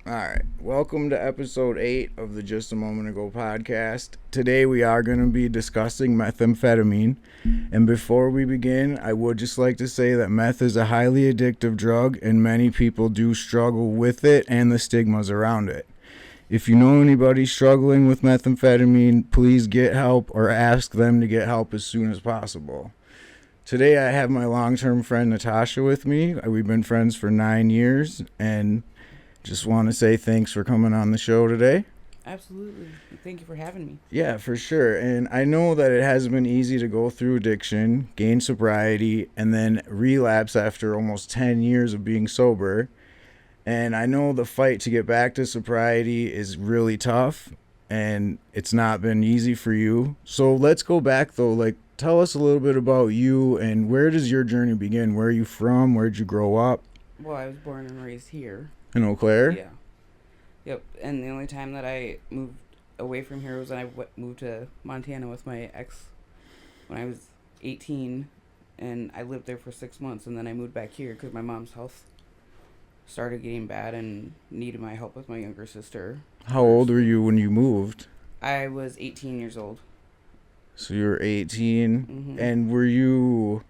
All right. Welcome to episode 8 of the Just a Moment Ago podcast. Today we are going to be discussing methamphetamine. And before we begin, I would just like to say that meth is a highly addictive drug and many people do struggle with it and the stigmas around it. If you know anybody struggling with methamphetamine, please get help or ask them to get help as soon as possible. Today I have my long-term friend Natasha with me. We've been friends for 9 years and just want to say thanks for coming on the show today. Absolutely. Thank you for having me. Yeah, for sure. And I know that it hasn't been easy to go through addiction, gain sobriety, and then relapse after almost 10 years of being sober. And I know the fight to get back to sobriety is really tough, and it's not been easy for you. So let's go back, though. Tell us a little bit about you, and where does your journey begin? Where are you from? Where'd you grow up? Well, I was born and raised here. In Eau Claire? Yeah. Yep. And the only time that I moved away from here was when I moved to Montana with my ex when I was 18. And I lived there for 6 months. And then I moved back here because my mom's health started getting bad and needed my help with my younger sister. How old were you when you moved? I was 18 years old. So you were 18. Mm-hmm. And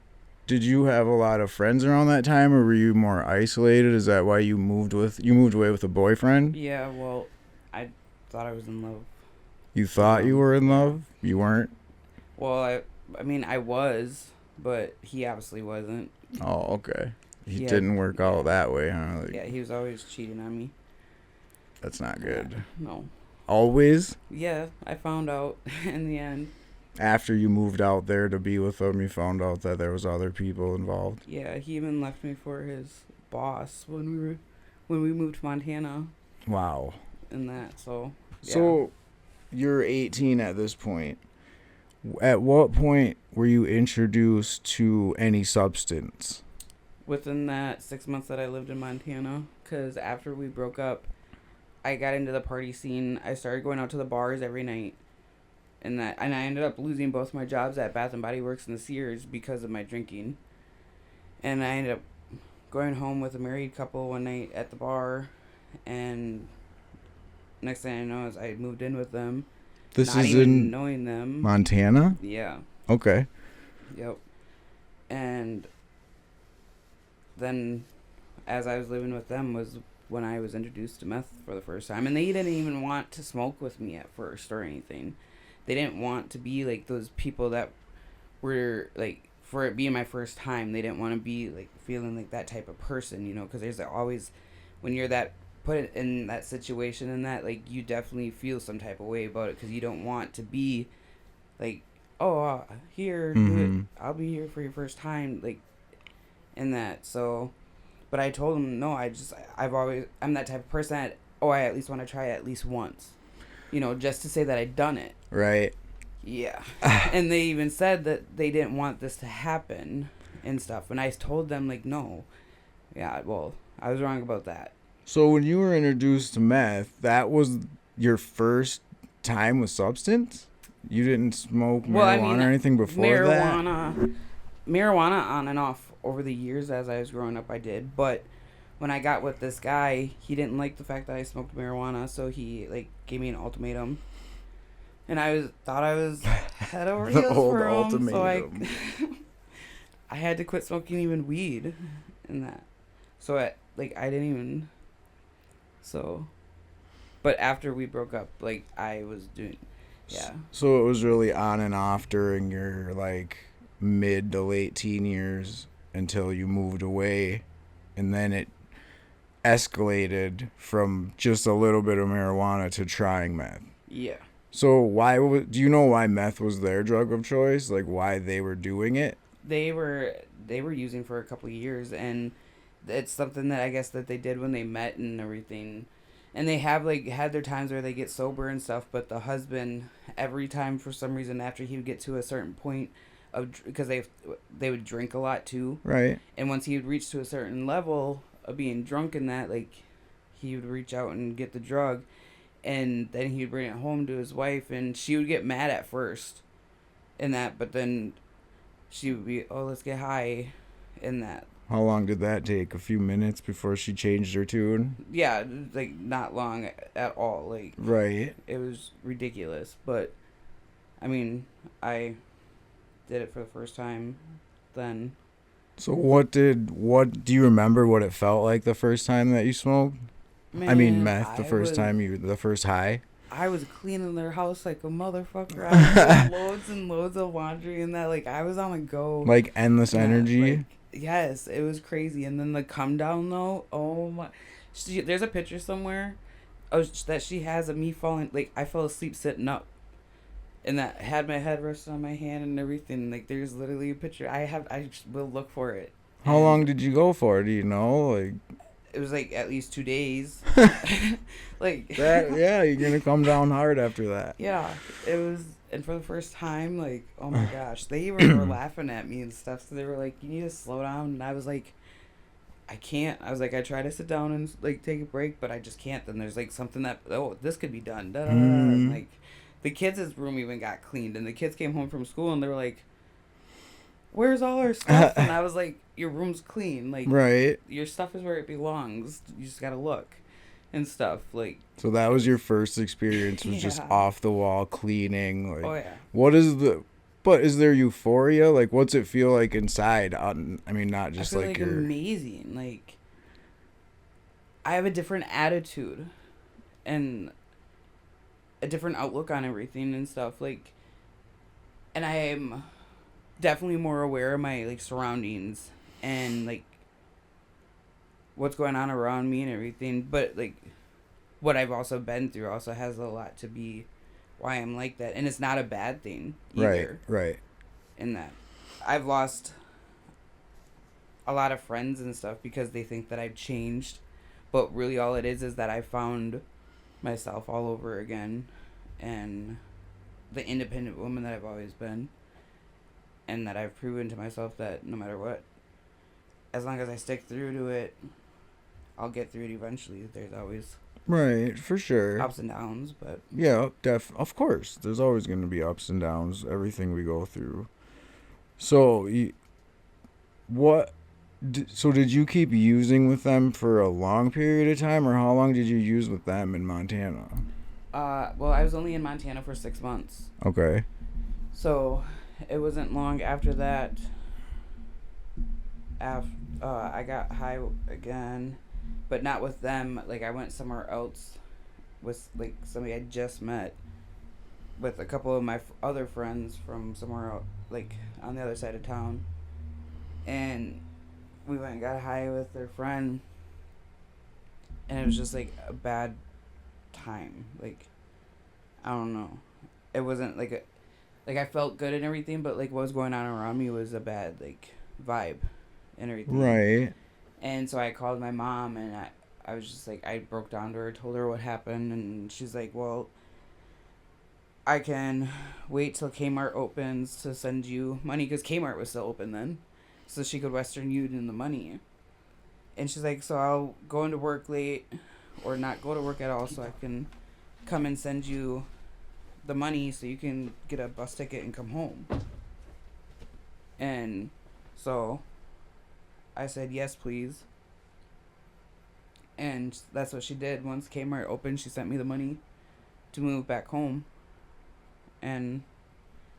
did you have a lot of friends around that time, or were you more isolated? Is that why you moved away with a boyfriend? Yeah, well, I thought I was in love. You thought you were in love? You weren't? Well, I mean, I was, but he obviously wasn't. Oh, okay. He didn't work out that way, huh? Yeah, he was always cheating on me. That's not good. No. Always? Yeah, I found out in the end. After you moved out there to be with him, you found out that there was other people involved? Yeah, he even left me for his boss when we moved to Montana. Wow. And that, so. Yeah. So, you're 18 at this point. At what point were you introduced to any substance? Within that 6 months that I lived in Montana, because after we broke up, I got into the party scene. I started going out to the bars every night. And I ended up losing both my jobs at Bath & Body Works and the Sears because of my drinking. And I ended up going home with a married couple one night at the bar. And next thing I know is I moved in with them. This not is even in knowing them. Montana? Yeah. Okay. Yep. And then as I was living with them was when I was introduced to meth for the first time. And they didn't even want to smoke with me at first or anything. They didn't want to be like those people that were like, for it being my first time, they didn't want to be like feeling like that type of person, you know, because there's always, when you're put in that situation and that, like, you definitely feel some type of way about it because you don't want to be like, oh, here, do it. I'll be here for your first time, like, in that. So, but I told them, no, I'm that type of person that, I at least want to try it at least once. You know, just to say that I'd done it. Right. Yeah. And they even said that they didn't want this to happen and stuff. And I told them, like, no. Yeah, well, I was wrong about that. So when you were introduced to meth, that was your first time with substance? You didn't smoke marijuana or anything before that? Marijuana on and off over the years as I was growing up, I did. But when I got with this guy, he didn't like the fact that I smoked marijuana, so he, like, gave me an ultimatum. And thought I was head over heels for him, ultimatum. so I had to quit smoking even weed and that. So, I didn't even, so, but after we broke up, like, I was doing, yeah. So it was really on and off during your, like, mid to late teen years until you moved away, and then it escalated from just a little bit of marijuana to trying meth. Yeah. So do you know why meth was their drug of choice? Like, why they were doing it? They were using for a couple of years, and it's something that I guess that they did when they met and everything. And they have, like, had their times where they get sober and stuff, but the husband, every time for some reason after he would get to a certain point because they would drink a lot too. Right. And once he would reach to a certain level of being drunk in that, like, he would reach out and get the drug, and then he would bring it home to his wife, and she would get mad at first in that, but then she would be, oh, let's get high in that. How long did that take? A few minutes before she changed her tune? Yeah, like not long at all. Like Right. it was ridiculous, but I mean, I did it for the first time then. So what do you remember what it felt like the first time that you smoked? I mean Man, meth, the first high? I was cleaning their house like a motherfucker. I was doing loads and loads of laundry and that. Like, I was on the go. Like endless Yeah, energy? like, yes, it was crazy. And then the come down, though, oh my. There's a picture somewhere that she has of me falling. Like, I fell asleep sitting up. And that had my head resting on my hand and everything. Like, there's literally a picture. I will look for it. How long did you go for? Do you know? Like, it was like at least 2 days. Like that, yeah, you're gonna come down hard after that. Yeah, it was, and for the first time, like, oh my gosh, they even were laughing at me and stuff. So they were like, "You need to slow down," and I was like, "I can't." I was like, I try to sit down and like take a break, but I just can't. Then there's like something that this could be done. Da, da, da, da. And, like, the kids' room even got cleaned, and the kids came home from school and they were like, "Where's all our stuff?" And I was like, "Your room's clean. Like, right. Your stuff is where it belongs. You just gotta look." And stuff like. So that was your first experience, was just off the wall cleaning. Like, oh yeah. What is but is there euphoria? Like, what's it feel like inside? I mean, not just I feel like your amazing. Like, I have a different attitude, and a different outlook on everything and stuff. Like, and I am definitely more aware of my like surroundings and like what's going on around me and everything, but like what I've also been through also has a lot to be why I'm like that, and it's not a bad thing either. Right. In that I've lost a lot of friends and stuff because they think that I've changed, but really all it is that I found myself all over again, and the independent woman that I've always been, and that I've proven to myself that no matter what, as long as I stick through to it, I'll get through it eventually. There's always right, for sure, ups and downs, but yeah, of course, there's always going to be ups and downs. Everything we go through. So, so did you keep using with them for a long period of time, or how long did you use with them in Montana? Well, I was only in Montana for 6 months. Okay. So, it wasn't long after that. I got high again, but not with them. Like, I went somewhere else with like somebody I just met, with a couple of my other friends from somewhere else, like on the other side of town, and we went and got high with their friend, and it was just like a bad time. Like, I don't know, it wasn't like I felt good and everything, but like what was going on around me was a bad like vibe and everything. Right. And so I called my mom, and I was just like, I broke down to her, told her what happened, and she's like, well, I can wait till Kmart opens to send you money, because Kmart was still open then, so she could Western Union the money. And she's like, so I'll go into work late, or not go to work at all, so I can come and send you the money so you can get a bus ticket and come home. And so I said, yes, please. And that's what she did. Once Kmart opened, she sent me the money to move back home. And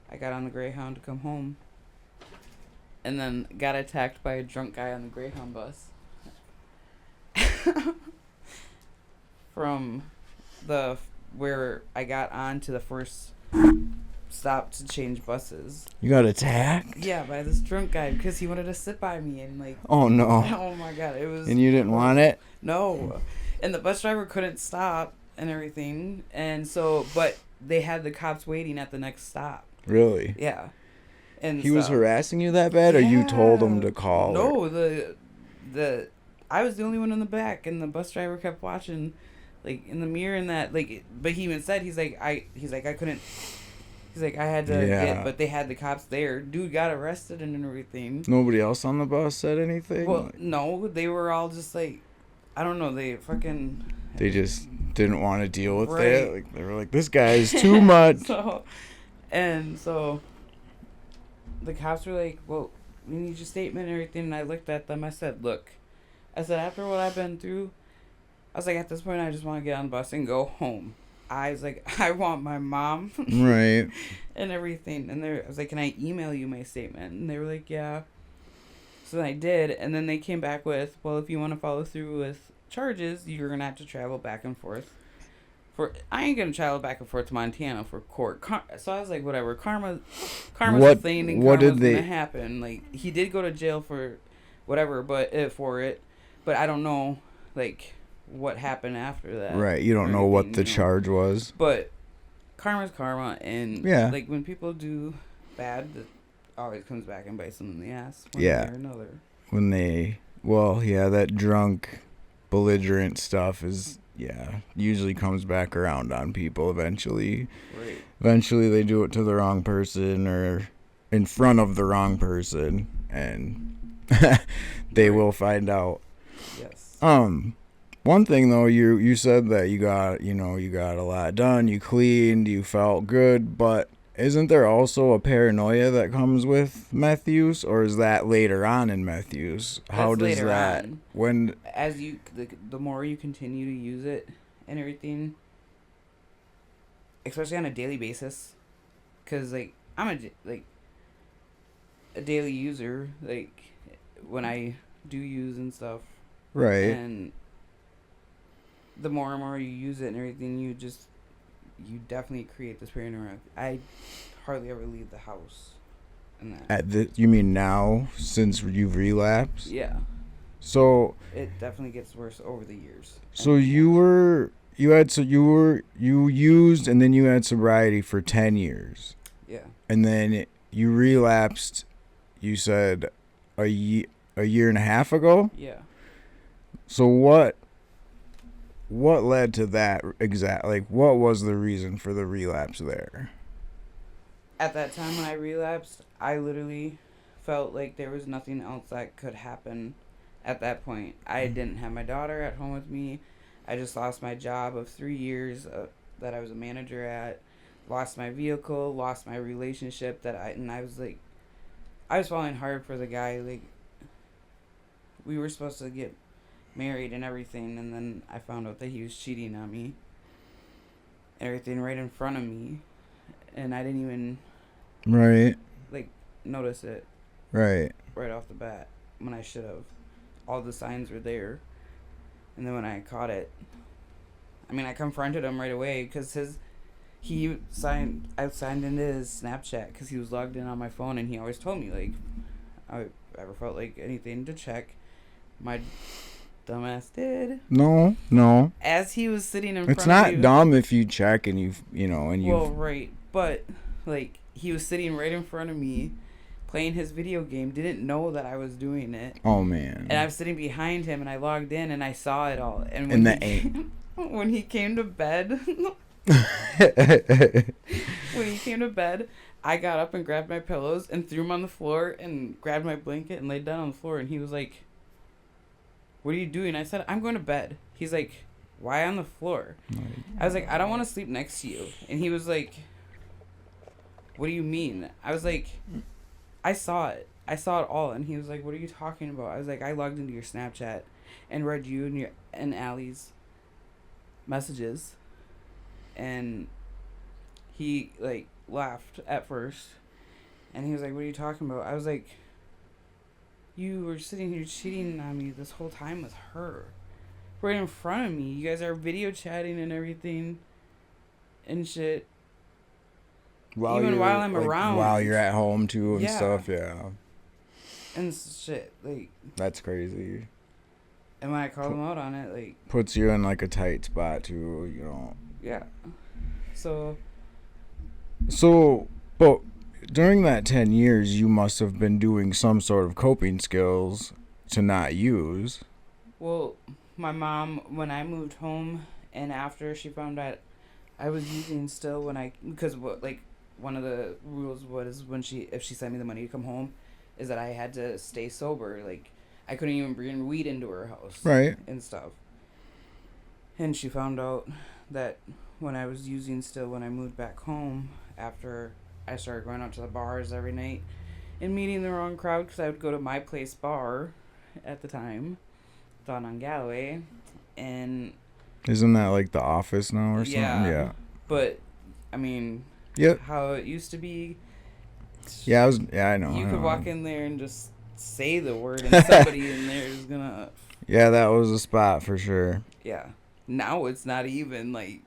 I got on the Greyhound to come home. And then got attacked by a drunk guy on the Greyhound bus. From where I got on to the first stop to change buses. You got attacked? Yeah, by this drunk guy because he wanted to sit by me and like. Oh no! Oh my god, it was. And you didn't want it? No, and the bus driver couldn't stop and everything, and so but they had the cops waiting at the next stop. Really? Yeah. And he was harassing you that bad, or you told him to call? No, I was the only one in the back, and the bus driver kept watching, like in the mirror and that, like. But he even said, I couldn't. He's like, I had to get, but they had the cops there. Dude got arrested and everything. Nobody else on the bus said anything? Well, no, they were all just like, I don't know, they just didn't want to deal with it. Like, they were like, this guy is too much. So the cops were like, well, we need your statement and everything. And I looked at them. I said, look, I said, after what I've been through, I was like, at this point, I just want to get on the bus and go home. I was like, I want my mom. Right. And everything. And I was like, can I email you my statement? And they were like, yeah. So I did. And then they came back with, well, if you want to follow through with charges, you're going to have to travel back and forth. I ain't going to travel back and forth to Montana for court. So I was like, whatever. Karma's a thing, and karma's going to happen. Like, he did go to jail for whatever, for it. But I don't know, like, what happened after that. Right. You don't know what the charge was. But karma's karma. And, like, when people do bad, it always comes back and bites them in the ass one way or another. When that drunk, belligerent stuff is... usually comes back around on people eventually. Right. Eventually they do it to the wrong person or in front of the wrong person, and they will find out. Yes. One thing though, you said that you got a lot done, you cleaned, you felt good, but isn't there also a paranoia that comes with meth use, or is that later on in meth use? How does that on. When as you the more you continue to use it and everything, especially on a daily basis, because like I'm a daily user, like when I do use and stuff, right? And the more and more you use it and everything, you definitely create this paranoia. I hardly ever leave the house. You mean now, since you've relapsed? Yeah. So it definitely gets worse over the years. So you used and then you had sobriety for 10 years. Yeah. And then you relapsed, you said a year and a half ago? Yeah. So what led to that what was the reason for the relapse there? At that time when I relapsed, I literally felt like there was nothing else that could happen at that point. I didn't have my daughter at home with me. I just lost my job of 3 years that I was a manager at, lost my vehicle, lost my relationship I was falling hard for the guy. Like, we were supposed to get married and everything, and then I found out that he was cheating on me, everything right in front of me, and I didn't even notice it right off the bat when I should have. All the signs were there, and then when I caught it, I confronted him right away because I signed into his Snapchat because he was logged in on my phone, and he always told me, like, I ever felt like anything to check, my dumbass did. No. As he was sitting in front of you. It's not dumb if you check and you. Well, right. But, like, he was sitting right in front of me playing his video game, didn't know that I was doing it. Oh, man. And I was sitting behind him, and I logged in, and I saw it all. And when he came to bed... when he came to bed, I got up and grabbed my pillows and threw them on the floor and grabbed my blanket and laid down on the floor, and he was like, "What are you doing?" I said, "I'm going to bed." He's like, "Why on the floor?" I was like, "I don't want to sleep next to you." And he was like, "What do you mean?" I was like, I saw it all. And he was like, "What are you talking about?" I was like, "I logged into your Snapchat and read you and Allie's messages." And he, like, laughed at first. And he was like, "What are you talking about?" I was like, "You were sitting here cheating on me this whole time with her. Right in front of me. You guys are video chatting and everything. And shit. While I'm around. While you're at home, too, and stuff, yeah. And shit, like... That's crazy. And when I called him out on it, like... Puts you in, like, a tight spot, too, Yeah. So, but during that 10 years, you must have been doing some sort of coping skills to not use. Well, my mom, when I moved home, and after she found out I was using still because one of the rules was if she sent me the money to come home, is that I had to stay sober. Like, I couldn't even bring weed into her house. Right. And stuff. And she found out that when I was using still when I moved back home after I started going out to the bars every night and meeting the wrong crowd because I would go to my place bar at the time, down on Galloway, and Isn't that like The Office now or something? yeah, Yeah. but I mean, Yep. how it used to be. Yeah, I know. You I could know. walk in there and just say the word, and somebody in there is gonna. Yeah, that was a spot for sure. Yeah. Now it's not even like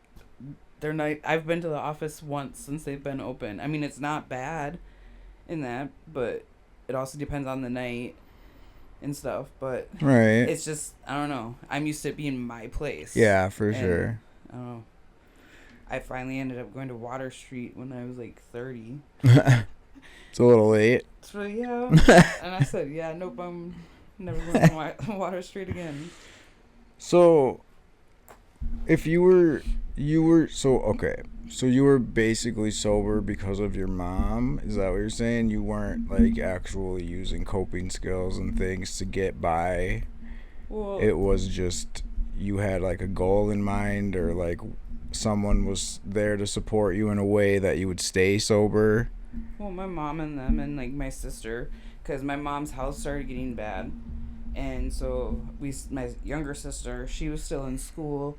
they're not. I've been to the office once since they've been open. I mean, it's not bad in that, but it also depends on the night and stuff. But Right. it's just I don't know. I'm used to it being my place. Yeah, for And, sure. I don't know. I finally ended up going to Water Street when I was like 30. It's a little late. So yeah, and I said, yeah, nope, I'm never going to Water Street again. So, if you were okay. So you were basically sober because of your mom. Is that what you're saying? You weren't like actually using coping skills and things to get by. Well, It was just you had like a goal in mind, or like someone was there to support you in a way that you would stay sober. well, my mom and them and like my sister, because my mom's health started getting bad, and so my younger sister, she was still in school,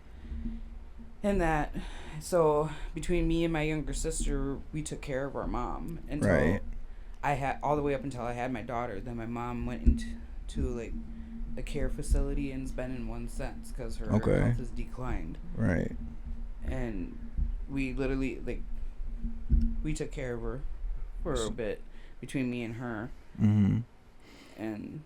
and that, so between me and my younger sister, we took care of our mom until Right. I had all the way up until I had my daughter. Then my mom went into like a care facility and's been in one since because her Okay. health has declined, Right. and we literally like we took care of her for a bit between me and her, Mm-hmm. and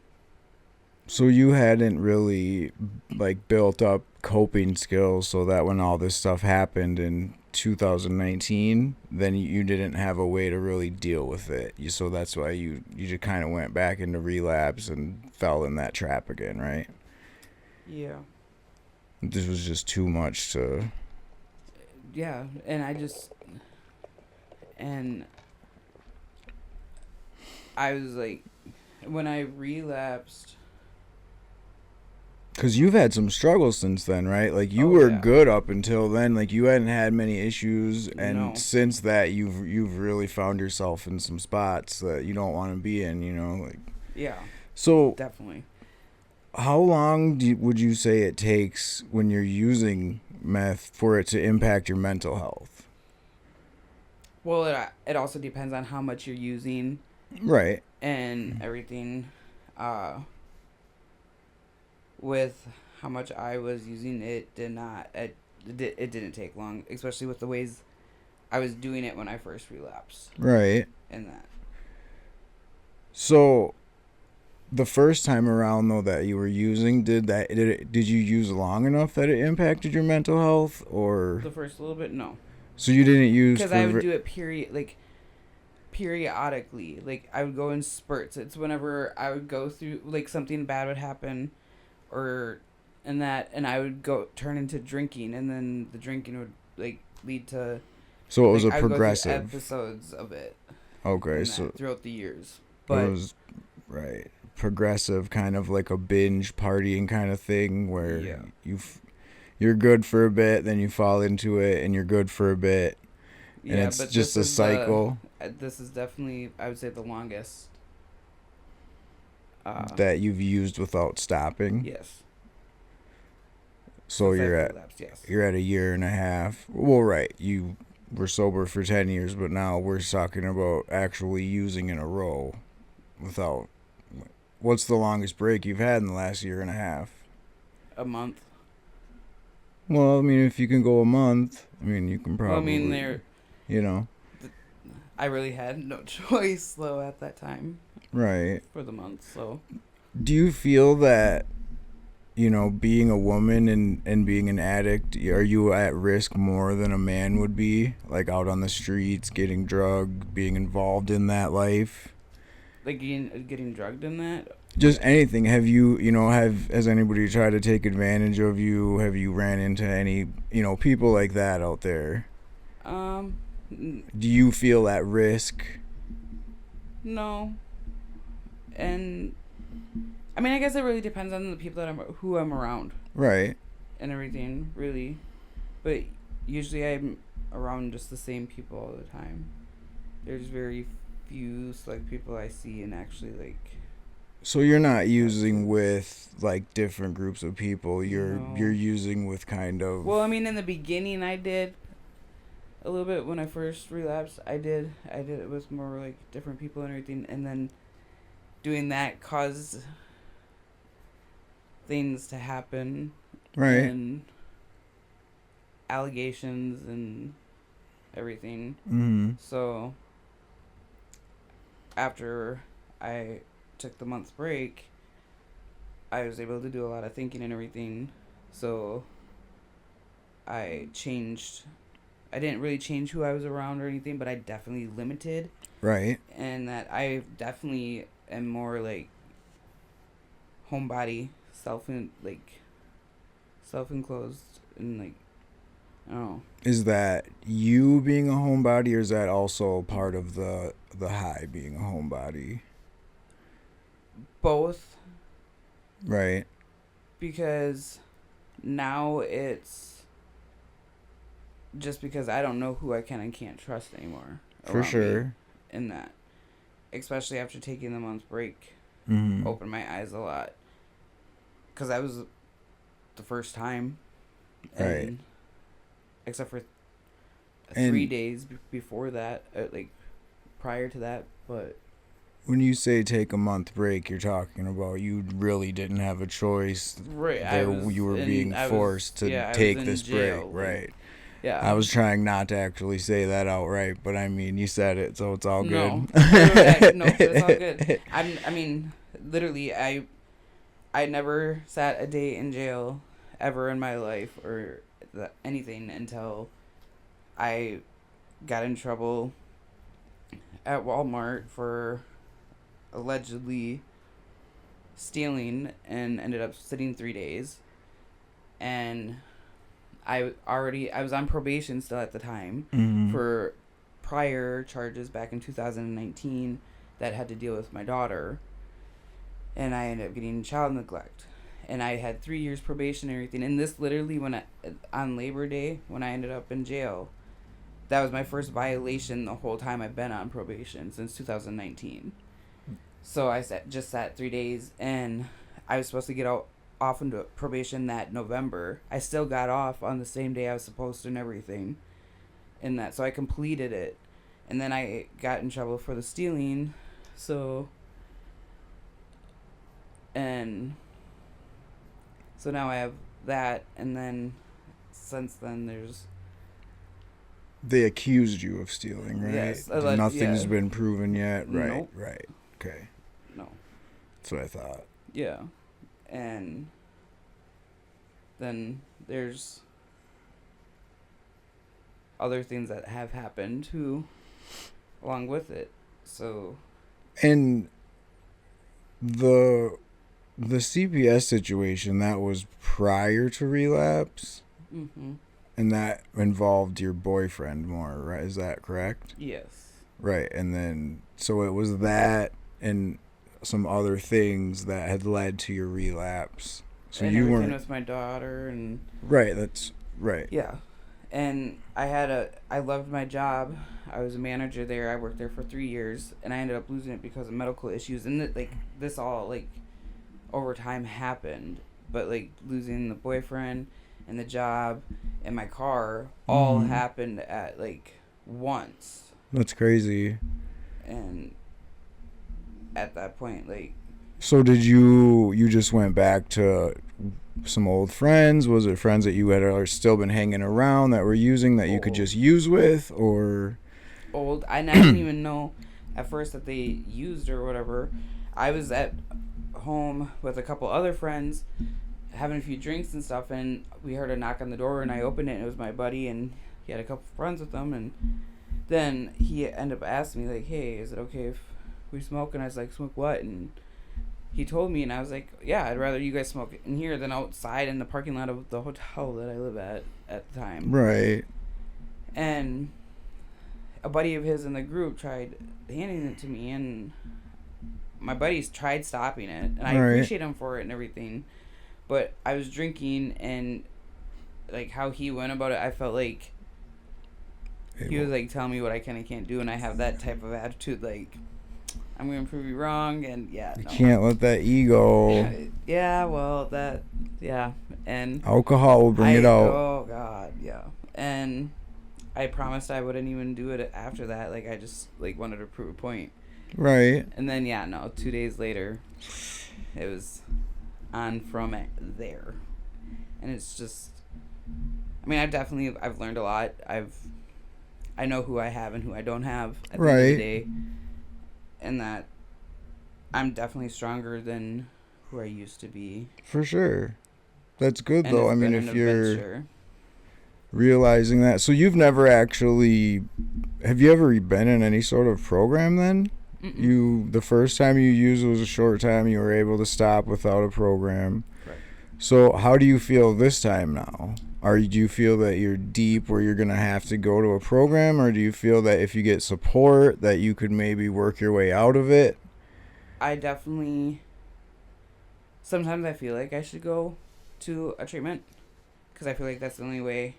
So you hadn't really like built up coping skills so that when all this stuff happened in 2019, then you didn't have a way to really deal with it. So that's why you just kind of went back into relapse and fell in that trap again, right? yeah, This was just too much to. yeah, and I was like, when I relapsed. Because you've had some struggles since then, right? Like you Oh, were yeah. good up until then. Like you hadn't had many issues, and No. since that, you've really found yourself in some spots that you don't want to be in. You know, like Yeah, so. definitely. How long would you say it takes when you're using meth for it to impact your mental health? Well, it also depends on how much you're using Right. and everything. With how much I was using, it didn't take long, especially with the ways I was doing it when I first relapsed Right. and that. So, the first time around though that you were using, did you use long enough that it impacted your mental health, or The first little bit, no, so you didn't use because I would do it periodically. Like I would go in spurts. It's whenever I would go through like something bad would happen, and I would go turn into drinking, and then the drinking would like lead to. So it was like, a I would go through progressive. episodes of it. Okay, and so that throughout the years, it but was right progressive, kind of like a binge partying kind of thing where yeah, you're good for a bit, then you fall into it, and you're good for a bit, and yeah. it's But just this a is cycle this is definitely, I would say, the longest. that you've used without stopping. Yes. So Since you're I've at relapsed, yes. you're at a year and a half. Well, right, you were sober for 10 years, but now we're talking about actually using in a row without. What's the longest break you've had in the last year and a half? A month. Well, I mean, if you can go a month, I mean, you can probably. Well, I mean, You know. I really had no choice though at that time Right. for the month. So Do you feel that, being a woman and being an addict, are you at risk more than a man would be? Like out on the streets, getting drugged, being involved in that life? like getting drugged in that. Just anything. Have you, has anybody tried to take advantage of you? Have you ran into any, people like that out there? Do you feel at risk? No. And I mean, I guess it really depends on the people who I'm around. Right. And everything, really. But usually I'm around just the same people all the time. There's very few select people I see and actually like. So you're not using with like different groups of people. You're No. using with kind of. Well, I mean, in the beginning, I did a little bit when I first relapsed. I did it with more like different people and everything, and then doing that caused things to happen Right. and allegations and everything. Mm-hmm. So after I took the month's break, I was able to do a lot of thinking and everything. So I changed. I didn't really change who I was around or anything, but I definitely limited. Right. And that I definitely am more like homebody, self-enclosed, and like, I don't know. Is that you being a homebody, or is that also part of the high being a homebody? Both, Right. because now it's just because I don't know who I can and can't trust anymore. For sure. In that, especially after taking the month's break, Mm-hmm. opened my eyes a lot. Because that was the first time. And Right. except for And 3 days before that, like prior to that, but when you say take a month break, you're talking about you really didn't have a choice. right, You were being forced to take this jail, break, right? Yeah. I was trying not to actually say that outright, but I mean, you said it, so it's all No. good. No, it's all good. I mean, literally, I never sat a day in jail ever in my life or anything until I got in trouble at Walmart for allegedly stealing and ended up sitting 3 days. And I was on probation still at the time Mm-hmm. for prior charges back in 2019 that had to deal with my daughter. And I ended up getting child neglect. And I had 3 years probation and everything. And this literally, on Labor Day, when I ended up in jail, that was my first violation the whole time I've been on probation since 2019. So I just sat 3 days, and I was supposed to get off into probation that November. I still got off on the same day I was supposed to and everything. And that, so I completed it. And then I got in trouble for the stealing. So now I have that, and then since then They accused you of stealing, right? Yes, Nothing's been proven yet. Right. Nope. Right. Okay. No. That's what I thought. Yeah. And then there's other things that have happened along with it. So. And the CPS situation, that was prior to relapse, Mm-hmm. and that involved your boyfriend more, right? Is that correct? Yes. Right. And then so it was that and some other things that had led to your relapse. So and you everything weren't with my daughter and. right. That's right. Yeah. And I loved my job. I was a manager there. I worked there for 3 years, and I ended up losing it because of medical issues. And this all over time happened, but losing the boyfriend and the job and my car all happened at once. That's crazy. And at that point, so did you just went back to some old friends? Was it friends that you had still been hanging around that were using that you could just use with, or old? I didn't even know at first that they used or whatever. I was at home with a couple other friends having a few drinks and stuff, and we heard a knock on the door, and I opened it, and it was my buddy, and he had a couple friends with him, and then he ended up asking me hey, is it okay if we smoke? And I was like, smoke what? And he told me, and I was like, yeah, I'd rather you guys smoke in here than outside in the parking lot of the hotel that I live at the time. right? And a buddy of his in the group tried handing it to me, and my buddies tried stopping it, and I appreciate him for it and everything, but I was drinking, and how he went about it, I felt like he was like telling me what I can and can't do, and I have that type of attitude, like I'm gonna prove you wrong, and You can't let that ego. Yeah, well, and Alcohol will bring it out. Oh God, yeah, and I promised I wouldn't even do it after that. Like I just like wanted to prove a point. Right. And then 2 days later, it was on from it there, and it's just. I mean, I've learned a lot. I know who I have and who I don't have at the end of the day, and that I'm definitely stronger than who I used to be. For sure. That's good, And though. I mean, if you're realizing that. So you've never actually... Have you ever been in any sort of program then? Mm-mm. The first time you used it was a short time. You were able to stop without a program. Correct. So how do you feel this time now? Do you feel that you're deep where you're going to have to go to a program, or do you feel that if you get support that you could maybe work your way out of it? I definitely... Sometimes I feel like I should go to a treatment because I feel like that's the only way.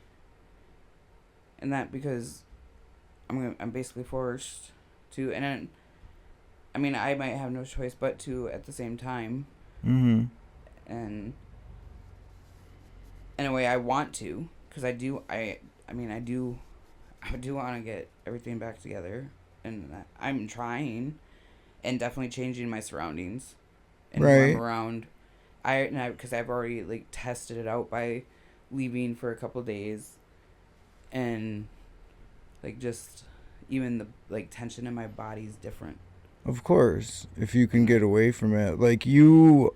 And that because I'm basically forced to, and then, I mean, I might have no choice but to at the same time. Mm-hmm. And in a way, I want to, because I do want to get everything back together, and I'm trying, and definitely changing my surroundings, and who I'm around. Because I've already like tested it out by leaving for a couple days, and like just even the like tension in my body is different. Of course, if you can get away from it, like you're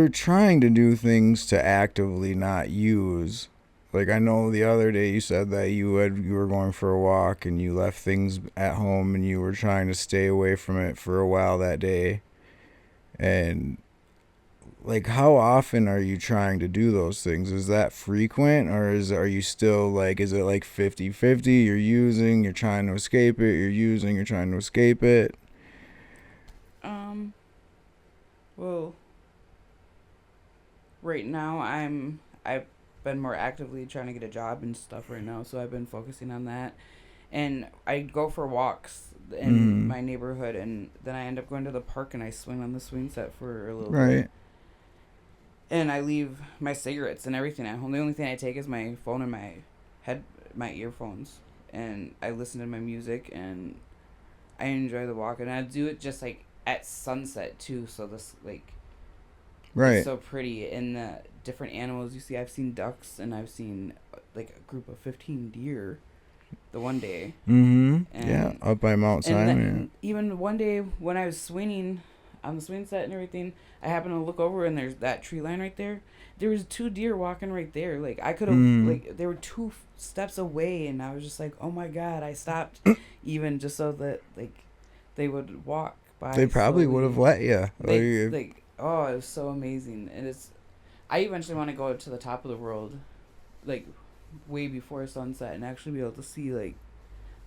trying to do things to actively not use. Like I know the other day you said that you were going for a walk and you left things at home and you were trying to stay away from it for a while that day. And like how often are you trying to do those things? Is that frequent, or are you still like, is it like 50-50? You're trying to escape it, you're trying to escape it? Well, right now I've been more actively trying to get a job and stuff right now, so I've been focusing on that. And I go for walks in my neighborhood, and then I end up going to the park and I swing on the swing set for a little bit. And I leave my cigarettes and everything at home. The only thing I take is my phone and my earphones, and I listen to my music and I enjoy the walk. And I do it just like at sunset too, so this like it's so pretty. And the different animals you see, I've seen ducks and I've seen like a group of 15 deer the one day. And up by Mount Simon. Even one day when I was swinging on the swing set and everything, I happened to look over and there's that tree line right there. There was 2 deer walking right there. Like I could have like they were 2 steps away, and I was just like, oh my God. I stopped even just so that like they would walk by. They probably would have let you. Oh, it was so amazing. And I eventually want to go to the top of the world, like way before sunset, and actually be able to see like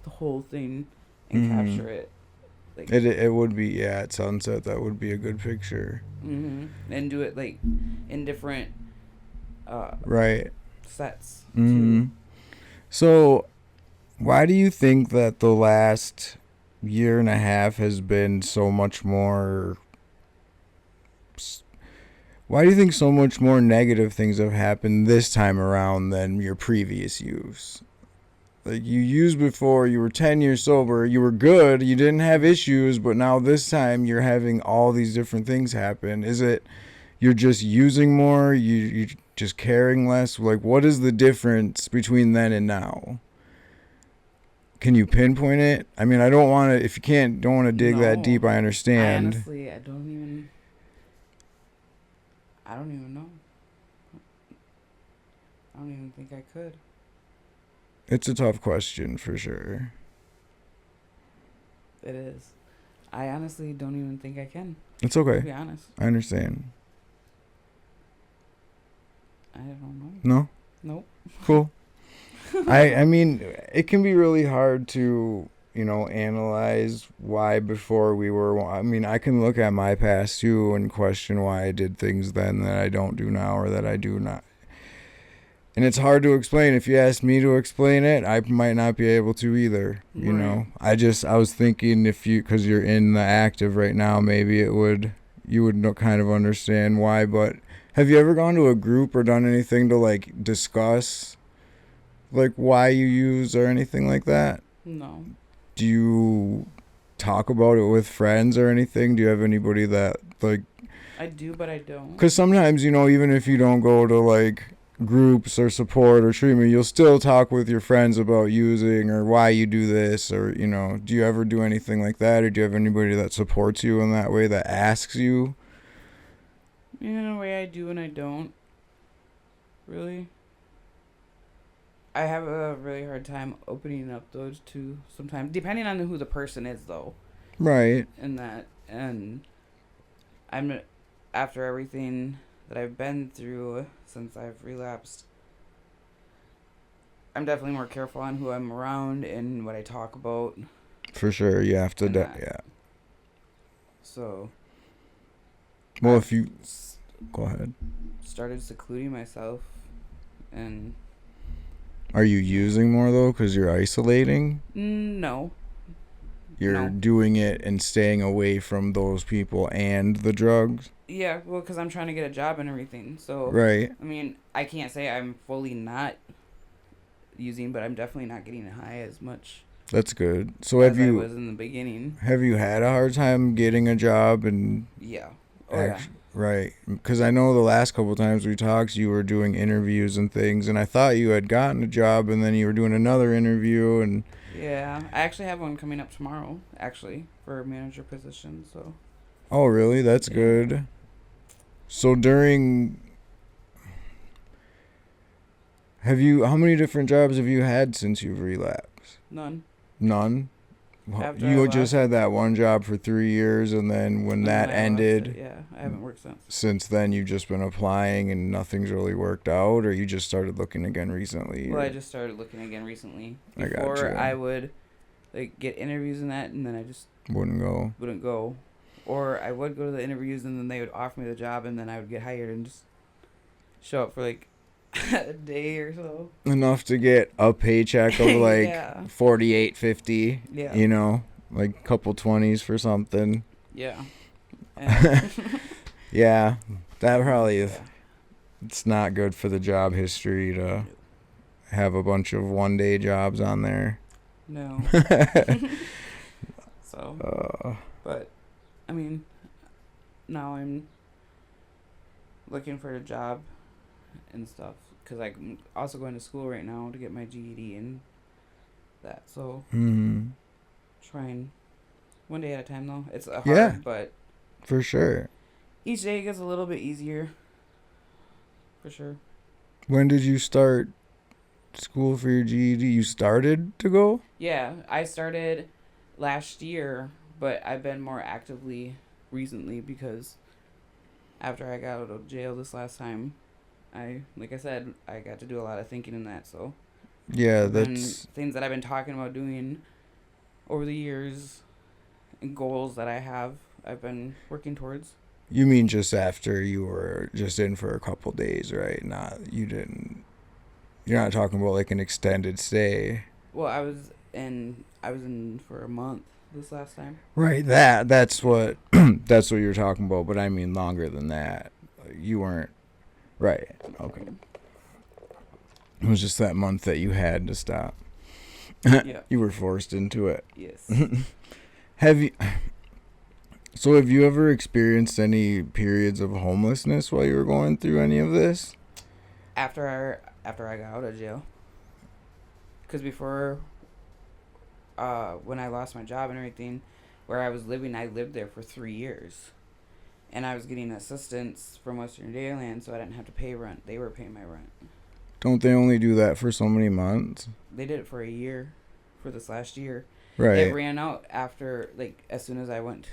the whole thing and capture it. Like, it would be, at sunset, that would be a good picture. And do it like in different sets. So why do you think that the last year and a half has been so much more... Why do you think so much more negative things have happened this time around than your previous use? Like you used before, you were 10 years sober, you were good, you didn't have issues, but now this time you're having all these different things happen. Is it you're just using more, you're just caring less? Like what is the difference between then and now? Can you pinpoint it? I mean, I don't want to, if you don't want to dig that deep, I understand. Honestly, I don't even know. I don't even think I could. It's a tough question for sure. It is. I honestly don't even think I can. It's okay. To be honest. I understand. I don't know. No? Nope. Cool. I mean, it can be really hard to, analyze why before we were... I mean, I can look at my past too and question why I did things then that I don't do now or that I do not. And it's hard to explain. If you ask me to explain it, I might not be able to either. You know, I was thinking because you're in the active right now, maybe you would kind of understand why. But have you ever gone to a group or done anything to like discuss like why you use or anything like that? No. Do you talk about it with friends or anything? Do you have anybody that like? I do, but I don't. Because sometimes, you know, even if you don't go to like groups or support or treatment, you'll still talk with your friends about using or why you do this, or, you know, do you ever do anything like that, or do you have anybody that supports you in that way, that asks you? In a way I do and I don't. Really. I have a really hard time opening up those two sometimes, depending on who the person is, though. Right. And I'm, after everything that I've been through since I've relapsed, I'm definitely more careful on who I'm around and what I talk about. For sure, you have to, yeah. So, well, if you go ahead. Started secluding myself, and are you using more though because you're isolating? No. You're doing it and staying away from those people and the drugs? Yeah, well, because I'm trying to get a job and everything. So, right. I mean, I can't say I'm fully not using, but I'm definitely not getting high as much. That's good. So as I was in the beginning. Have you had a hard time getting a job and? Yeah. Oh, yeah. Right. Because I know the last couple of times we talked, you were doing interviews and things, and I thought you had gotten a job, and then you were doing another interview, and. Yeah, I actually have one coming up tomorrow, actually, for a manager position. So. Oh, really? That's good. So how many different jobs have you had since you've relapsed? None. You just had that one job for 3 years, and then when that ended, I haven't worked since. Since then, you've just been applying, and nothing's really worked out, or you just started looking again recently? Well, I just started looking again recently. Before I would get interviews and that, and then I just wouldn't go. Or I would go to the interviews, and then they would offer me the job, and then I would get hired and just show up for a day or so. Enough to get a paycheck of $48.50. Yeah. You know, like a couple 20s for something. Yeah. Yeah, that probably is. It's not good for the job history to have a bunch of one-day jobs on there. No. So. But, I mean, now I'm looking for a job and stuff, because I'm also going to school right now to get my GED and that. So, trying one day at a time, though. It's hard, but for sure. Each day gets a little bit easier. For sure. When did you start school for your GED? You started to go? Yeah, I started last year, but I've been more actively recently because after I got out of jail this last time, like I said, I got to do a lot of thinking in that. So yeah, that's things that I've been talking about doing over the years and goals that I've been working towards. You mean just after you were just in for a couple days, right? You're not talking about like an extended stay. Well, I was in for a month this last time. Right, that's what that's what you're talking about, but I mean longer than that. You weren't right. Okay. It was just that month that you had to stop. Yeah. You were forced into it. Yes. Have you ever experienced any periods of homelessness while you were going through any of this? After I got out of jail. Because before, when I lost my job and everything, where I was living, I lived there for 3 years. And I was getting assistance from Western Dayland, so I didn't have to pay rent. They were paying my rent. Don't they only do that for so many months? They did it for a year, for this last year. Right. It ran out after, as soon as I went.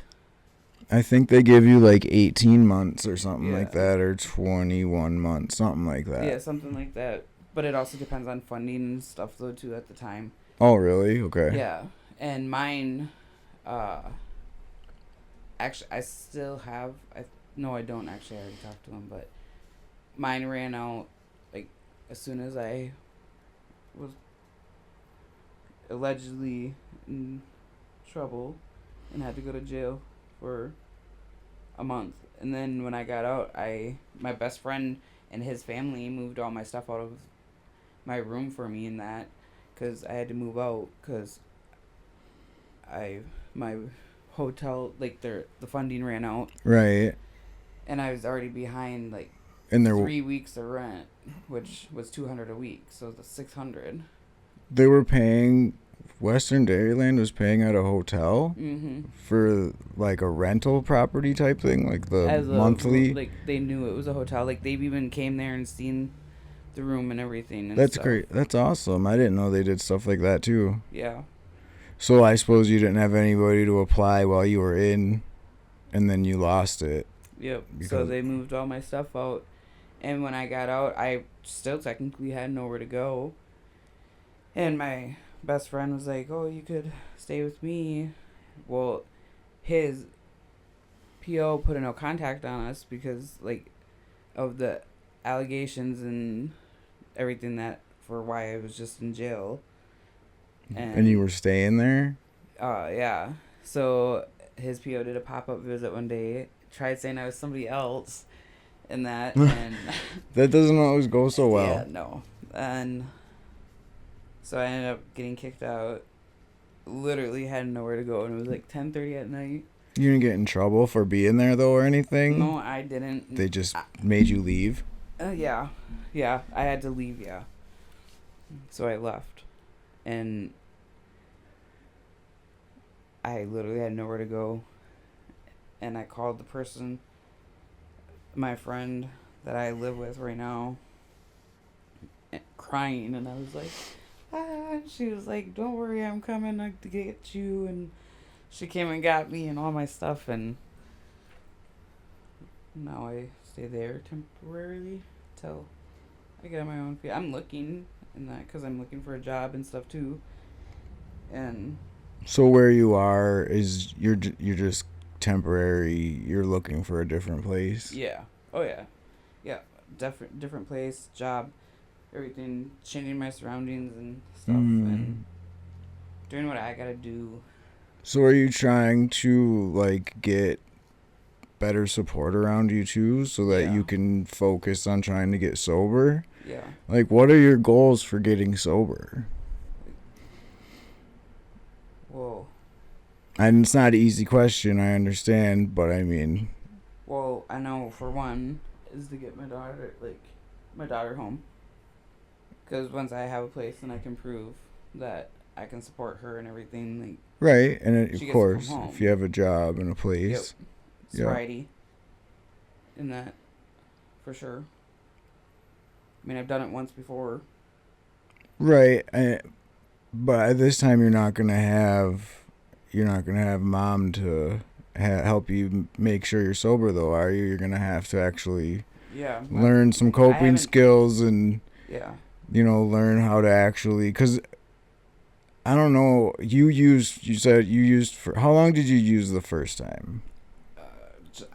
I think they give you 18 months or something like that, or 21 months, something like that. Yeah, something like that. But it also depends on funding and stuff, though, too, at the time. Oh, really? Okay. Yeah. And mine, actually, I still have, no, I don't actually, I already talked to them, but mine ran out, as soon as I was allegedly in trouble and had to go to jail for a month. And then when I got out, my best friend and his family moved all my stuff out of my room for me and that, because I had to move out because my hotel, like, the funding ran out, Right. and I was already behind like And 3 weeks of rent, which was $200 a week, so the $600. they were paying, Western Dairyland was paying at a hotel for like a rental property type thing, like the As monthly. like, they knew it was a hotel. Like, they've even came there and seen the room and everything. And That's stuff. great. That's awesome. I didn't know they did stuff like that too. Yeah. So I suppose you didn't have anybody to apply while you were in, and then you lost it. Yep. So they moved all my stuff out, and when I got out, I still technically had nowhere to go. And my best friend was like, "Oh, you could stay with me." Well, his PO put a no contact on us because, like, of the allegations and everything, that for why I was just in jail. And you were staying there? Yeah. So his PO did a pop-up visit one day, tried saying I was somebody else and that, and that doesn't always go so well. Yeah, no. And so I ended up getting kicked out. Literally had nowhere to go, and it was like 10:30 at night. You didn't get in trouble for being there though or anything? No, I didn't. They just made you leave? Yeah. Yeah, I had to leave, yeah. So I left. And I literally had nowhere to go. And I called the person, my friend that I live with right now, crying. And I was like, she was like, "Don't worry, I'm coming to get you." And she came and got me and all my stuff. And now I stay there temporarily till I get on my own feet. I'm looking in that because I'm looking for a job and stuff too. And so where you are is you're just temporary. You're looking for a different place. Yeah. Oh yeah. Yeah. Different place, job, everything. Changing my surroundings and stuff, and doing what I gotta do. So are you trying to like get better support around you too, so that you can focus on trying to get sober? Yeah. Like, what are your goals for getting sober? Well, and it's not an easy question, I understand, but I mean, well, I know for one is to get my daughter home, because once I have a place and I can prove that I can support her and everything, like, right, and of she course, gets to come home. if you have a job and a place, sobriety, in that, for sure. I mean, I've done it once before. Right, but at this time you're not gonna have mom to help you make sure you're sober, though, are you? You're gonna have to actually learn some coping skills and learn how to actually, because I don't know, you said you used for how long did you use the first time?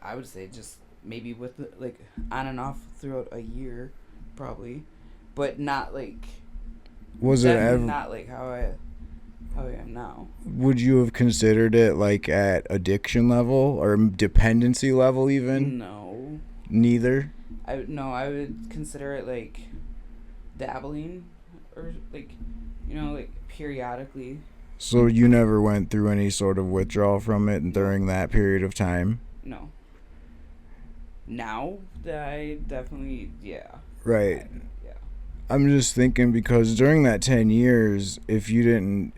I would say just maybe with like on and off throughout a year, probably, but not like. Was it ever not like how I am now? Would you have considered it like at addiction level or dependency level even? No. Neither? I would consider it like dabbling, or like, like periodically. So you never went through any sort of withdrawal from it during that period of time? No. Now I definitely, Right. I'm just thinking, because during that 10 years, if you didn't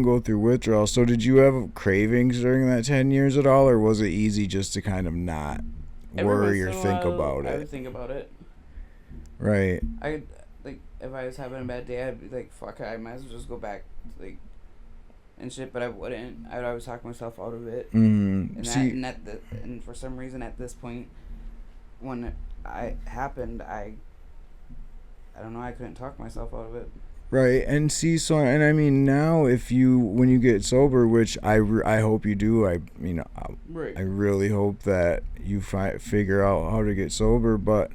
go through withdrawal, so did you have cravings during that 10 years at all, or was it easy just to kind of not worry or think about it? I would think about it. Right. Like, if I was having a bad day, I'd be like, fuck it, I might as well just go back, like, and shit, but I wouldn't. I would always talk myself out of it. Mm-hmm. And for some reason at this point, when it happened, I don't know, I couldn't talk myself out of it. Right, and see, so, and I mean, now when you get sober, which I hope you do, I really hope that you figure out how to get sober, but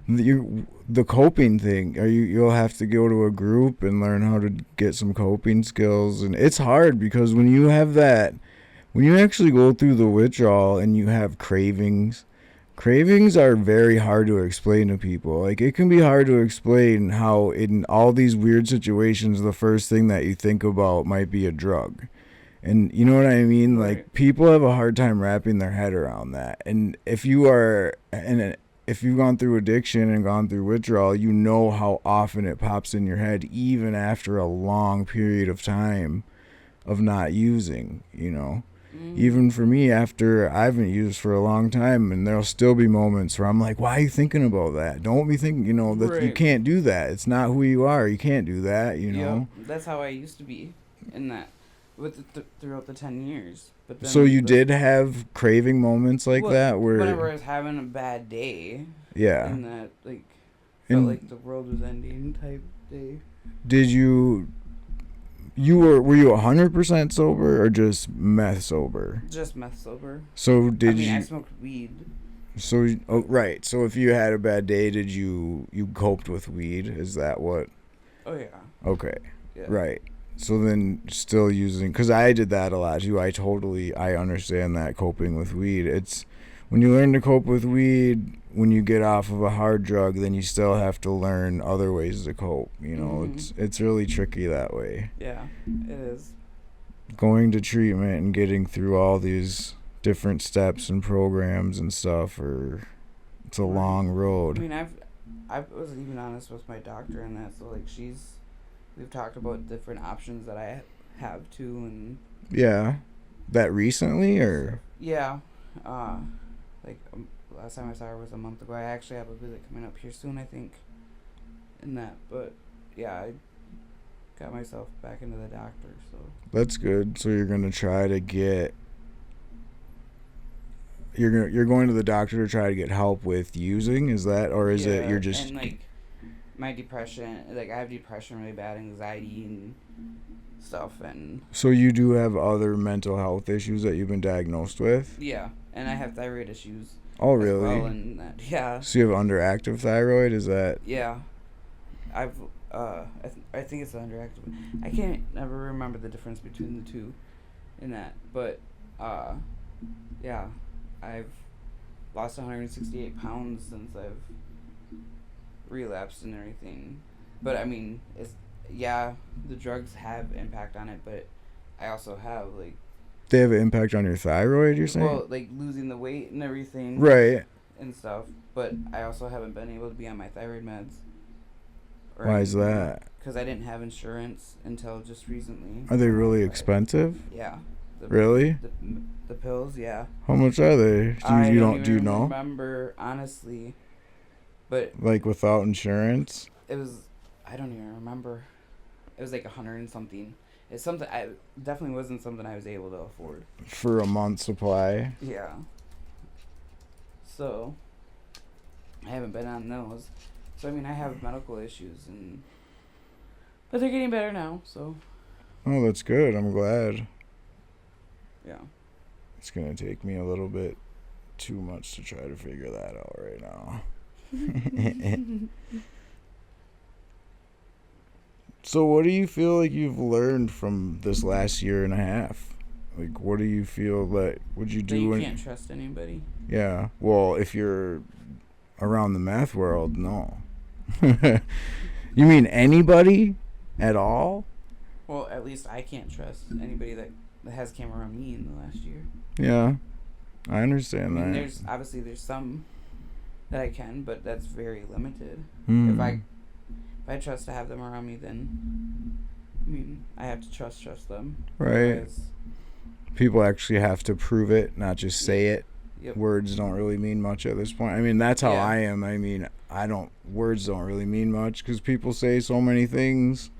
The coping thing, you'll have to go to a group and learn how to get some coping skills, and it's hard because when you actually go through the withdrawal and you have cravings are very hard to explain to people. Like, it can be hard to explain how in all these weird situations the first thing that you think about might be a drug. And you know what I mean? Right. Like, people have a hard time wrapping their head around that. And if you've gone through addiction and gone through withdrawal, you know how often it pops in your head, even after a long period of time of not using, you know. Even for me, after I haven't used for a long time, and there'll still be moments where I'm like, why are you thinking about that? Don't be thinking, you know, that you can't do that. It's not who you are. You can't do that, you know. That's how I used to be in that throughout the 10 years. But then So you did have craving moments like that where whenever I was having a bad day. Yeah. And that felt like the world was ending type day. Did you were you 100% sober or just meth sober? Just meth sober. So I smoked weed. So right. So if you had a bad day, did you coped with weed? Is that what? Oh yeah. Okay. Yeah. Right. So then still using, because I did that a lot too. I understand that coping with weed. It's when you learn to cope with weed, when you get off of a hard drug, then you still have to learn other ways to cope. You know, it's really tricky that way. Yeah, it is. Going to treatment and getting through all these different steps and programs and stuff, it's a long road. I mean, I was even honest with my doctor in that, so like we've talked about different options that I have too, and yeah, that recently or yeah, last time I saw her was a month ago. I actually have a visit coming up here soon, I think, in that, but yeah, I got myself back into the doctor, so that's good. So you're gonna try to get you're going to the doctor to try to get help with using, is that, or is it you're just and like my depression, like I have depression really bad, anxiety and stuff, and so you do have other mental health issues that you've been diagnosed with? Yeah, and I have thyroid issues. Oh really? Well, and that, yeah. So you have underactive thyroid, is that? Yeah, I've I think it's underactive. I can't never remember the difference between the two, in that, but yeah, I've lost 168 pounds since I've relapsed and everything. But I mean, the drugs have impact on it, but I also have like. They have an impact on your thyroid, you're saying? Well, like losing the weight and everything. Right. And stuff, but I also haven't been able to be on my thyroid meds. Why is that? Because I didn't have insurance until just recently. Are they really expensive? Yeah. Really? The pills, yeah. How much are they? Do you know? Remember, honestly, but like without insurance? It was, I don't even remember. It was like 100 and something. It's something definitely wasn't something I was able to afford for a month's supply. Yeah. So I haven't been on those. So I mean, I have medical issues, but they're getting better now. So. Oh, that's good. I'm glad. Yeah. It's gonna take me a little bit too much to try to figure that out right now. So what do you feel like you've learned from this last year and a half? Like, what do you feel like, would you do? That you can't trust anybody. Yeah. Well, if you're around the meth world, no. You mean anybody at all? Well, at least I can't trust anybody that has came around me in the last year. Yeah. I understand that. There's some that I can, but that's very limited. Mm. If I trust to have them around me, then I mean I have to trust them. Right. People actually have to prove it, not just say it. Yep. Words don't really mean much at this point. I mean, that's how I am. I mean, words don't really mean much because people say so many things.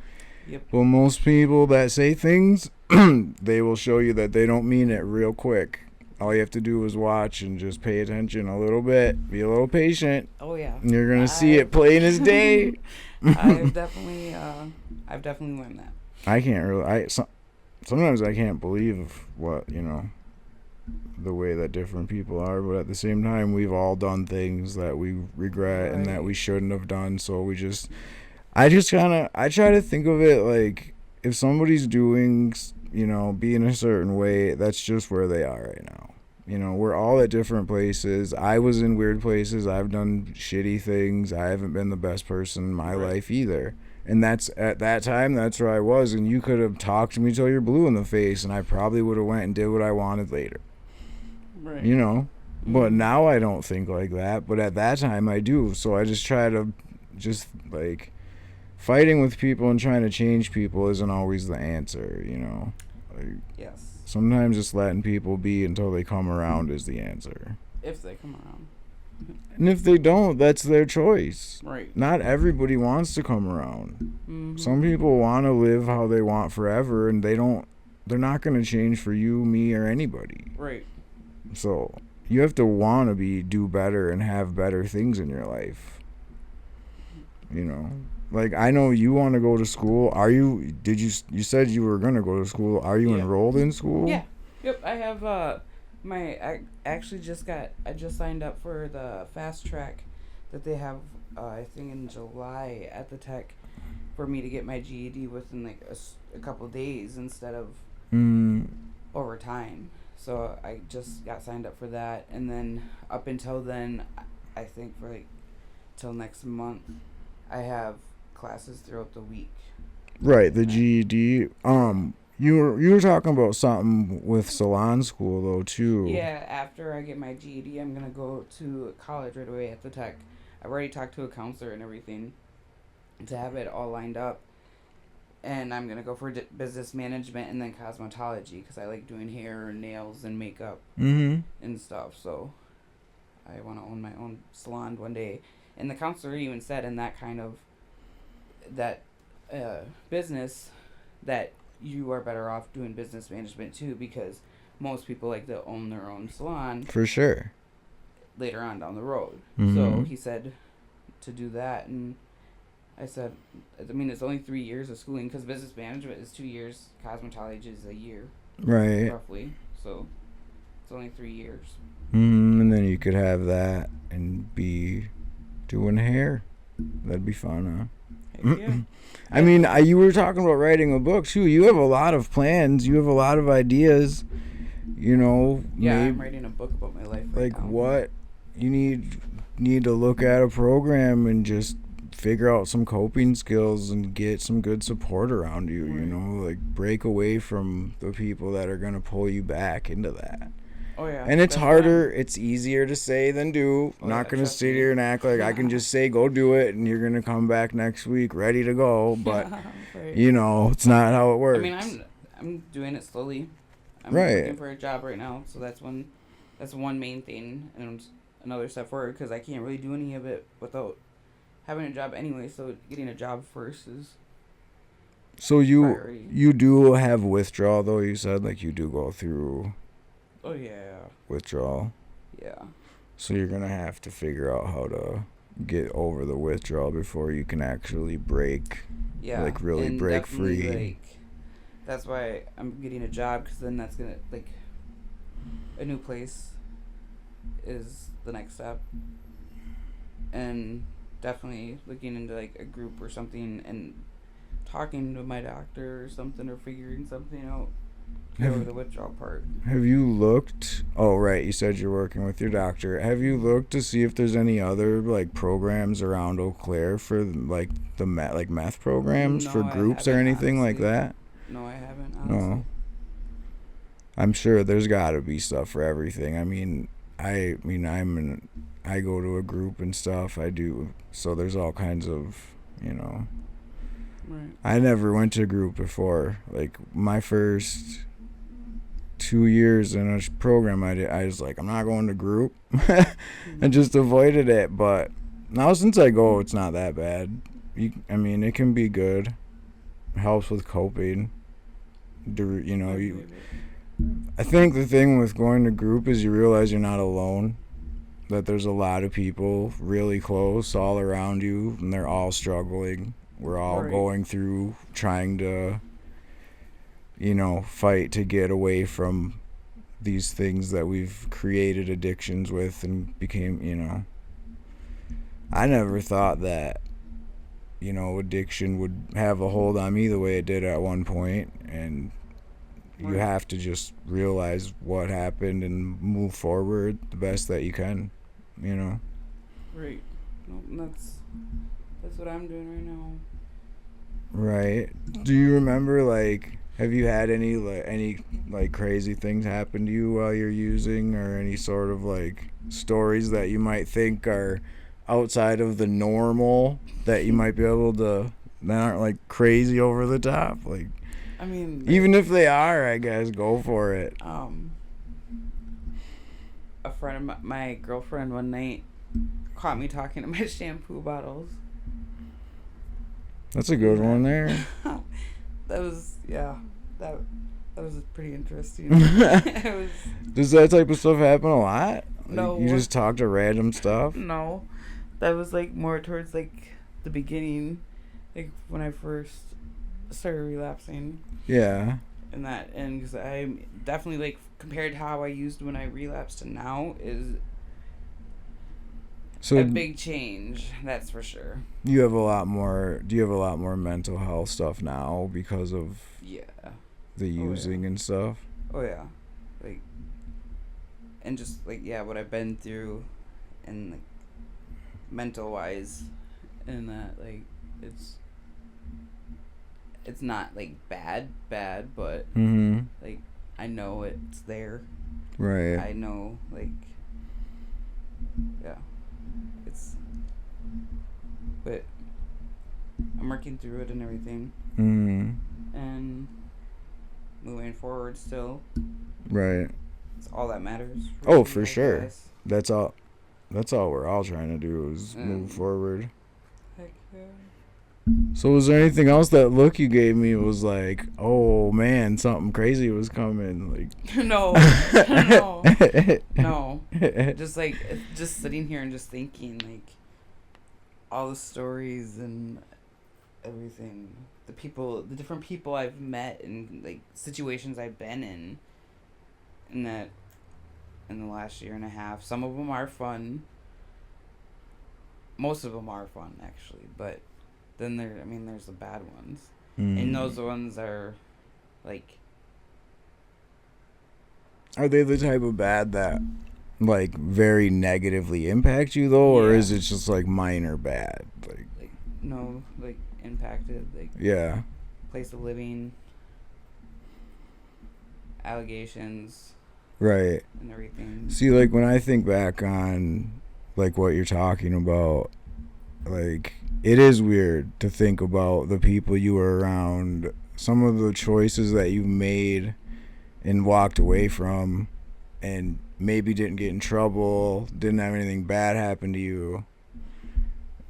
Yep. Well, most people that say things, they will show you that they don't mean it real quick. All you have to do is watch and just pay attention a little bit. Be a little patient. Oh yeah. And you're gonna see it plain as day. I've definitely learned that. I can't really. Sometimes I can't believe what the way that different people are, but at the same time, we've all done things that we regret and that we shouldn't have done. So I try to think of it like if somebody's doing, being a certain way, that's just where they are right now. We're all at different places. I was in weird places. I've done shitty things. I haven't been the best person in my life either. And that's at that time, that's where I was. And you could have talked to me till you're blue in the face, and I probably would have went and did what I wanted later. Right. But now I don't think like that. But at that time, I do. So I just try to like fighting with people and trying to change people isn't always the answer. Like, yes. Sometimes just letting people be until they come around is the answer. If they come around. And if they don't, that's their choice. Right. Not everybody wants to come around. Mm-hmm. Some people want to live how they want forever, and they're not going to change for you, me, or anybody. Right. So you have to want to do better and have better things in your life. Like, I know you want to go to school. You said you were going to go to school. Are you enrolled in school? Yeah. Yep. I have, I just signed up for the fast track that they have, I think in July at the tech for me to get my GED within like a couple of days instead of over time. So I just got signed up for that. And then up until then, I think for like till next month, I have classes throughout the week. Right, the GED. You were talking about something with salon school though too. Yeah, after I get my GED, I'm gonna go to college right away at the tech. I've already talked to a counselor and everything to have it all lined up, and I'm gonna go for business management and then cosmetology because I like doing hair and nails and makeup and stuff. So I want to own my own salon one day. And the counselor even said in that kind of business that you are better off doing business management too, because most people like to own their own salon for sure later on down the road. So he said to do that, and I said, I mean, it's only 3 years of schooling because business management is 2 years, cosmetology is a year, right, roughly. So it's only 3 years. And then you could have that and be doing hair. That'd be fun, huh? Yeah. I mean, you were talking about writing a book too. You have a lot of plans. You have a lot of ideas. Yeah, I'm writing a book about my life right now. What you need to look at a program and just figure out some coping skills and get some good support around you. Right. Like break away from the people that are gonna pull you back into that. Oh yeah. And it's harder. It's easier to say than do. I'm not going to sit here and act like I can just say, go do it, and you're going to come back next week ready to go. But, right. It's not how it works. I mean, I'm doing it slowly. I'm right. looking for a job right now, so that's one main thing. And another step forward, because I can't really do any of it without having a job anyway, so getting a job first is So priority. You do have withdrawal, though, you said? Like, you do go through... Oh, yeah. Withdrawal. Yeah. So you're going to have to figure out how to get over the withdrawal before you can actually break. Yeah. Like, really and break free. Like, that's why I'm getting a job, because then that's going to, like, a new place is the next step. And definitely looking into, like, a group or something and talking to my doctor or something, or figuring something out. Over the withdrawal part. Have you looked? Oh, right. You said you're working with your doctor. Have you looked to see if there's any other like programs around Eau Claire for like the meth programs for groups or anything like that? No, I haven't. Honestly. No. I'm sure there's got to be stuff for everything. I go to a group and stuff. I do. So there's all kinds of, Right. I never went to a group before. Like my first 2 years in a program I was like, I'm not going to group. And just avoided it. But now since I go, it's not that bad. It can be good. It helps with coping. I think the thing with going to group is you realize you're not alone. That there's a lot of people really close all around you, and they're all struggling. We're all going through trying to, fight to get away from these things that we've created addictions with and became, I never thought that, addiction would have a hold on me the way it did at one point, and you have to just realize what happened and move forward the best that you can, Right. No, that's what I'm doing right now. Right. Do you remember, have you had any crazy things happen to you while you're using, or any sort of stories that you might think are outside of the normal that you might be able to, that aren't crazy over the top? I mean, even if they are, I guess go for it. A friend of my girlfriend one night caught me talking to my shampoo bottles. That's a good one there. That was pretty interesting. Does that type of stuff happen a lot? No. You just talk to random stuff? No. That was more towards the beginning, when I first started relapsing. Yeah. And because I definitely compared to how I used when I relapsed to now is a big change, that's for sure. Do you have a lot more mental health stuff now because of the using and stuff? Oh yeah. And just what I've been through, and mental wise, and that it's not bad, but I know it's there. Right. I know but I'm working through it and everything. And moving forward still. Right. It's all that matters. Oh, for sure. That's all we're all trying to do is move forward. Heck yeah. So was there anything else? That look you gave me was oh man, something crazy was coming. No. Just sitting here and just thinking all the stories and everything, the different people I've met, and situations I've been in that in the last year and a half. Some of them are fun. Most of them are fun, actually, but then there's the bad ones. And those ones are are they the type of bad that very negatively impact you though, or is it just minor bad? No, impacted, yeah, place of living, allegations, right, and everything. See, when I think back on what you're talking about, it is weird to think about the people you were around, some of the choices that you made and walked away from, and maybe didn't get in trouble, didn't have anything bad happen to you,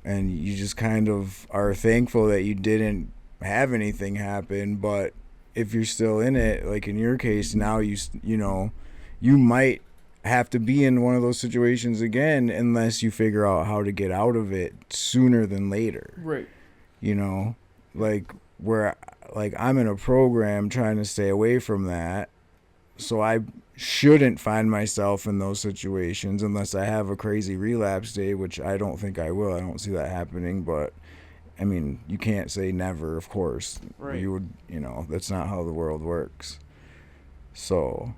and you just kind of are thankful that you didn't have anything happen. But if you're still in it, in your case now, you might have to be in one of those situations again unless you figure out how to get out of it sooner than later. Right. Where I'm in a program trying to stay away from that, so I shouldn't find myself in those situations unless I have a crazy relapse day, which I don't think I will. I don't see that happening, but you can't say never, of course. Right. You would, that's not how the world works. So,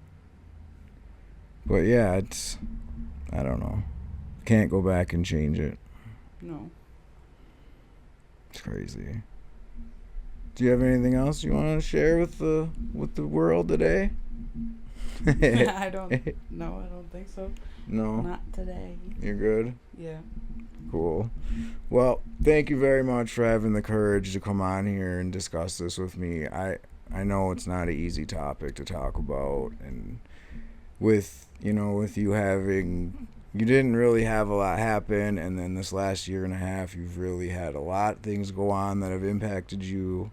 but yeah, I don't know. Can't go back and change it. No. It's crazy. Do you have anything else you want to share with the world today? I don't think so. No? Not today. You're good? Yeah. Cool. Well, thank you very much for having the courage to come on here and discuss this with me. I know it's not an easy topic to talk about, and with you having, you didn't really have a lot happen, and then this last year and a half you've really had a lot of things go on that have impacted you.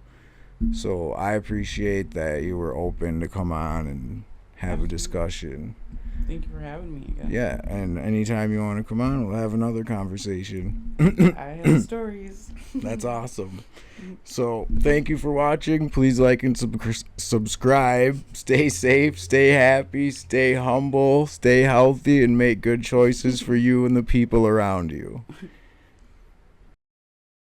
So I appreciate that you were open to come on and have a discussion. Thank you for having me again. Yeah, and anytime you want to come on, we'll have another conversation. I have stories. That's awesome. So, thank you for watching. Please like and subscribe. Stay safe, stay happy, stay humble, stay healthy, and make good choices for you and the people around you.